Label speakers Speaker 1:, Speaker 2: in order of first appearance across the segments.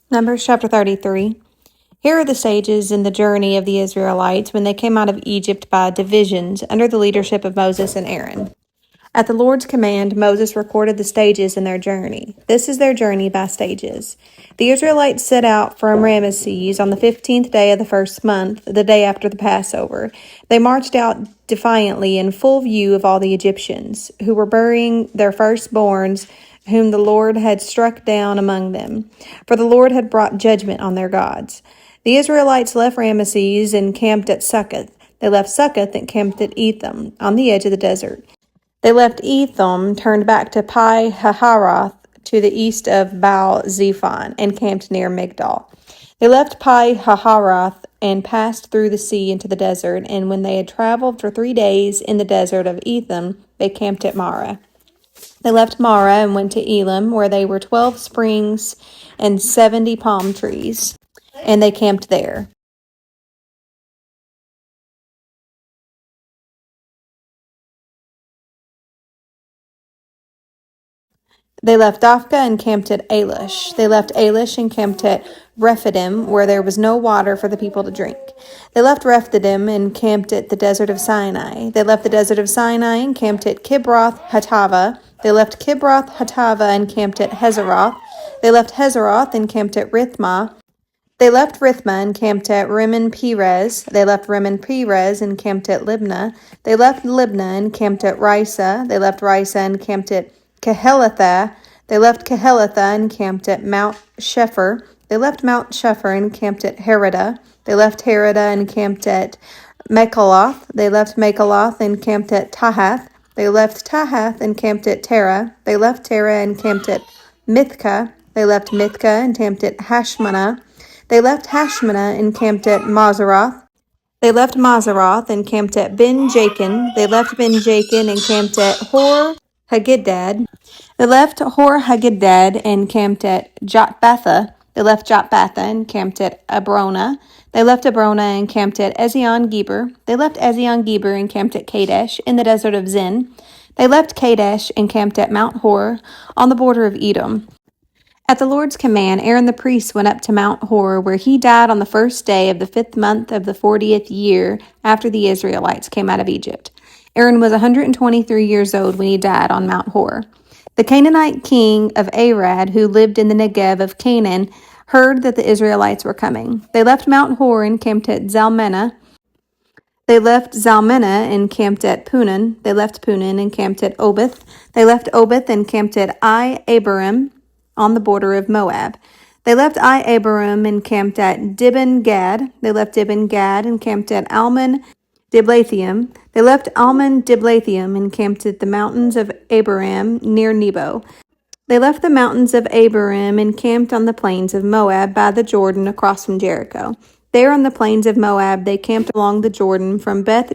Speaker 1: Numbers chapter 33. Here are the stages in the journey of the Israelites when they came out of Egypt by divisions under the leadership of Moses and Aaron. At the Lord's command, Moses recorded the stages in their journey. This is their journey by stages. The Israelites set out from Ramesses on the 15th day of the first month, the day after the Passover. They marched out defiantly in full view of all the Egyptians, who were burying their firstborns, whom the Lord had struck down among them. For the Lord had brought judgment on their gods. The Israelites left Ramesses and camped at Succoth. They left Succoth and camped at Etham, on the edge of the desert. They left Etham, turned back to Pi Hahiroth to the east of Baal Zephon, and camped near Migdal. They left Pi Hahiroth and passed through the sea into the desert, and when they had traveled for 3 days in the desert of Etham, they camped at Marah. They left Marah and went to Elim, where there were 12 springs and 70 palm trees, and they camped there. They left Dophkah and camped at Alush. They left Alush and camped at Rephidim, where there was no water for the people to drink. They left Rephidim and camped at the desert of Sinai. They left the desert of Sinai and camped at Kibroth Hattava. They left Kibroth Hattava and camped at Hazeroth. They left Hazeroth and camped at Rithmah. They left Rithmah and camped at Rimmon Perez. They left Rimmon Perez and camped at Libnah. They left Libnah and camped at Risa. They left Risa and camped at Kehelatha. They left Kehelatha and camped at Mount Shepher. They left Mount Shepher and camped at Heradah. They left Heradah and camped at Mekaloth. They left Mekaloth and camped at Tahath. They left Tahath and camped at Terah. They left Terah and camped at Mithkah. They left Mithkah and camped at Hashmanah. They left Hashmanah and camped at Mazeroth. They left Mazeroth and camped at Ben-Jakin. They left Ben-Jakin and camped at Hor-Haggidgad. They left Hor-Haggidgad and camped at Jotbatha. They left Jotbatha and camped at Abrona. They left Abrona and camped at Ezion-Geber. They left Ezion-Geber and camped at Kadesh in the desert of Zin. They left Kadesh and camped at Mount Hor on the border of Edom. At the Lord's command, Aaron the priest went up to Mount Hor, where he died on the first day of the 5th month of the 40th year after the Israelites came out of Egypt. Aaron was 123 years old when he died on Mount Hor. The Canaanite king of Arad, who lived in the Negev of Canaan, heard that the Israelites were coming. They left Mount Hor and camped at Zalmenah. They left Zalmenah and camped at Punan. They left Punan and camped at Oboth. They left Oboth and camped at Abarim on the border of Moab. They left Abarim and camped at Dibon-Gad. They left Dibon-Gad and camped at Almon Diblathaim. They left Almon Diblathaim and camped at the mountains of Abarim near Nebo. They left the mountains of Abarim and camped on the plains of Moab by the Jordan across from Jericho. There on the plains of Moab they camped along the Jordan from Beth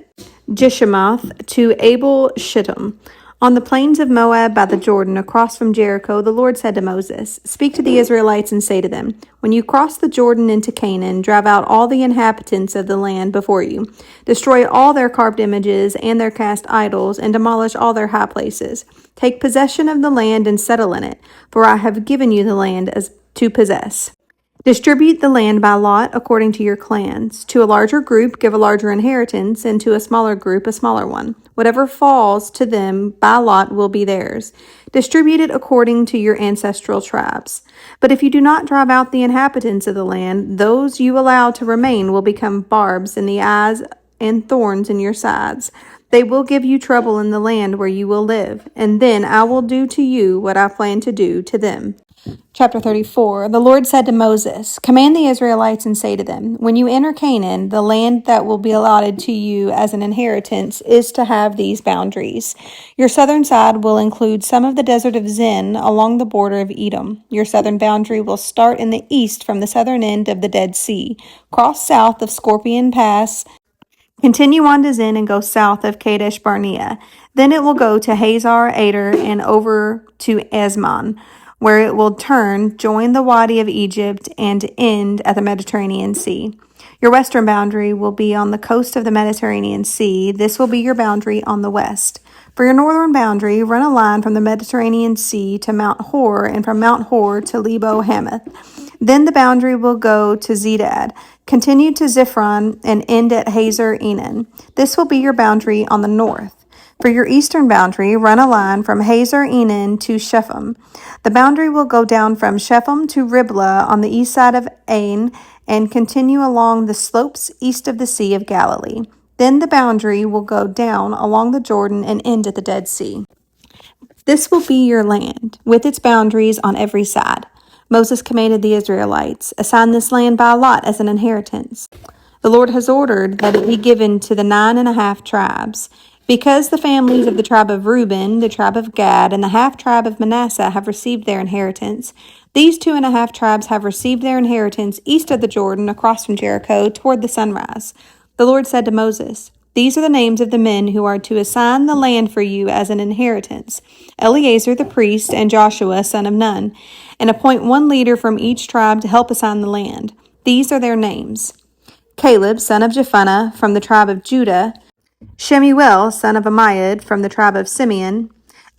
Speaker 1: Jeshimoth to Abel Shittim. On the plains of Moab by the Jordan, across from Jericho, the Lord said to Moses, "Speak to the Israelites and say to them, when you cross the Jordan into Canaan, drive out all the inhabitants of the land before you. Destroy all their carved images and their cast idols, and demolish all their high places. Take possession of the land and settle in it, for I have given you the land as to possess. Distribute the land by lot according to your clans. To a larger group, give a larger inheritance, and to a smaller group, a smaller one. Whatever falls to them by lot will be theirs. Distribute it according to your ancestral tribes. But if you do not drive out the inhabitants of the land, those you allow to remain will become barbs in the eyes and thorns in your sides. They will give you trouble in the land where you will live, and then I will do to you what I plan to do to them." Chapter 34. The Lord said to Moses, "Command the Israelites and say to them, when you enter Canaan, the land that will be allotted to you as an inheritance is to have these boundaries. Your southern side will include some of the desert of Zin along the border of Edom. Your southern boundary will start in the east from the southern end of the Dead Sea, cross south of Scorpion Pass, continue on to Zin and go south of Kadesh Barnea. Then it will go to Hazar Ader and over to Esmon, where it will turn, join the Wadi of Egypt, and end at the Mediterranean Sea. Your western boundary will be on the coast of the Mediterranean Sea. This will be your boundary on the west. For your northern boundary, run a line from the Mediterranean Sea to Mount Hor, and from Mount Hor to Lebo Hamath. Then the boundary will go to Zedad, continue to Ziphron, and end at Hazer Enan. This will be your boundary on the north. For your eastern boundary, run a line from Hazer Enan to Shephem. The boundary will go down from Shephem to Riblah on the east side of Ain and continue along the slopes east of the Sea of Galilee. Then the boundary will go down along the Jordan and end at the Dead Sea. This will be your land, with its boundaries on every side. Moses commanded the Israelites, assign this land by lot as an inheritance. The Lord has ordered that it be given to the 9.5 tribes. Because the families of the tribe of Reuben, the tribe of Gad, and the half-tribe of Manasseh have received their inheritance, these 2.5 tribes have received their inheritance east of the Jordan, across from Jericho, toward the sunrise. The Lord said to Moses, "These are the names of the men who are to assign the land for you as an inheritance: Eleazar the priest and Joshua son of Nun, and appoint one leader from each tribe to help assign the land. These are their names: Caleb son of Jephunneh from the tribe of Judah, Shemuel son of Ammiad from the tribe of Simeon,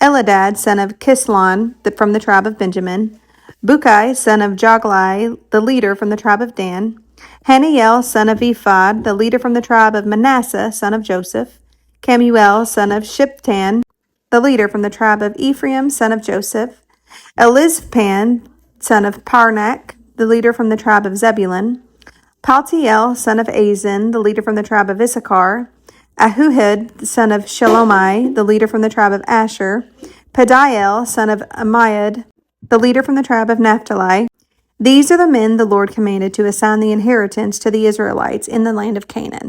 Speaker 1: Eladad son of Kislon from the tribe of Benjamin, Bukai son of Joglai, the leader from the tribe of Dan, Haniel son of Ephod, the leader from the tribe of Manasseh son of Joseph, Kemuel son of Shiptan, the leader from the tribe of Ephraim son of Joseph, Elizphan son of Parnak, the leader from the tribe of Zebulun, Paltiel son of Azan, the leader from the tribe of Issachar, Ahuhud son of Shalomai, the leader from the tribe of Asher, Padiel son of Ammiad, the leader from the tribe of Naphtali. These are the men the Lord commanded to assign the inheritance to the Israelites in the land of Canaan.